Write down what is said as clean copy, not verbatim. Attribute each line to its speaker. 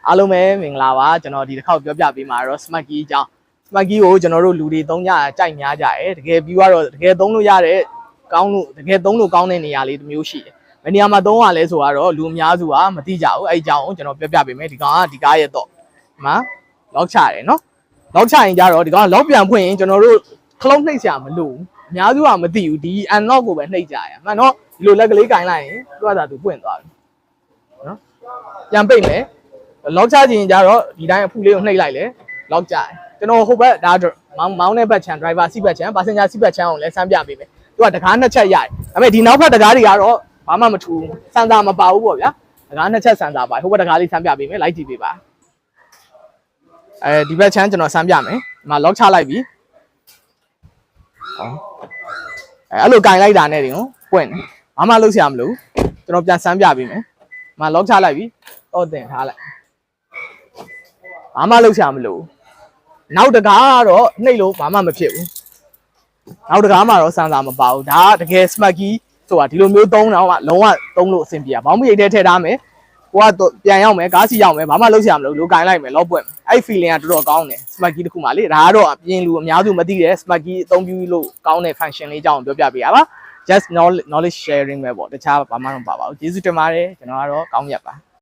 Speaker 1: အားလုံးပဲမင်္ဂလာပါကျွန်တော်ဒီတစ်ခေါက်ပြောပြပေးမှာတော့ smart key အကြောင်း smart key ကိုကျွန်တော်တို့လူတွေသုံးကြကြိုက်များကြတယ်တကယ်ပြီးတော့တကယ်သုံးလို့ရတဲ့ကောင်းလို့တကယ်သုံးလို့ကောင်းတဲ့နေရာလေးတစ်မျိုးရှိတယ်ဘယ်နေရာမှာသုံးရလဲဆိုတော့လူအများစုကမသိကြဘူးအဲ့အကြောင်းကိုကျွန်တော်ပြောပြပေးမယ်ဒီကောင်ကဒီကားရဲ့တော့ဒီမှာ lock ချတယ်နော် lock ချရင်ကြတော့ဒီကောင် lock ပြန်ဖွင့်ရင်ကျွန်တော်တို့ခလုံးနှိပ်စရာမလိုဘူးအများစုကမသိဘူးဒီ unlock ကိုပဲနှိပ်ကြရမှန်တော့ဒီလိုလက်ကလေးကင်လိုက်ရင်သူကသာသူပွင့်သွားပြီနော်ပြန်ပိတ်မယ်lock ချခြင်းကြတော့ဒီတိုင်းအဖူလေးကိုနှိပ်လိုက်လေ lock ချတယ်ကျွန်တော်ဟိုဘက်ဒါမောင်းတဲ့ဘက်ချမ်း driver seat ဘက်ချမ်း passenger seat ဘက်ချမ်းကိုလည်းစမ်းပြပေးမယ်သူကတကားနှစ်ချက်ရတယ်ဒါပေမဲ့ဒီနောက်ဘက်တကားတွေကတော့ဘာမှမထူးစမ်းသာမပါဘူးပေါ့ဗျာတကားနှစ်ချက်စမ်းသာပါဟိုဘက်တကားလေးစမ်းပြပေးမယ်လိုက်ကြည့်ပေးပါဒီဘက်ချမ်းကျွန်တော်စမ်းပြမယ်ဒီမှာ lock ချလိုက်ပြီအဲ့လိုကင်လိုက်တာနဲ့တင်ပွင့်တယ်ဘာမှလုပ်စရာမလိုကျွန်တော်ပြန်စမ်းပြပေးမယ်ဒီမှာ lock ချလိုက်ပြီတော့တင်ထားလိုက်ဘာမှလုပ်စရာမလိုနောက်တကားကတော့နှိပ်လို့ဘာမှမဖြစ်ဘူးနောက်တကားမှာတော့စမ်းသာမပါဘူးဒါကတကယ် smart key ဆိုတာဒီလိုမျိုးသုံးတော့မှလုံးဝသုံးလို့အဆင်ပြေတာဘောင်းမရိတ်ထဲထည့်ထားမယ်ကိုကပြန်ရောက်မယ်ကားစီရောက်မယ်ဘာမှလုပ်စရာမလိုလိုကင်လိုက်မယ်လော့ပွင့်အဲ့ feeling ကတော်တော်ကောင်းတယ် smart key တစ်ခုမှလေဒါကတော့အပြင်လူအများစုမသိတဲ့ smart key အသုံးပြုလို့ကောင်းတဲ့ function လေးအကြောင်းပြောပြပေးရပါ just knowledge sharing ပဲပေါ့တခြားဘာမှမပါပါဘူးကျေးဇူးတင်ပါတယ်ကျွန်တော်ကတော့ကောင်းမြတ်ပါ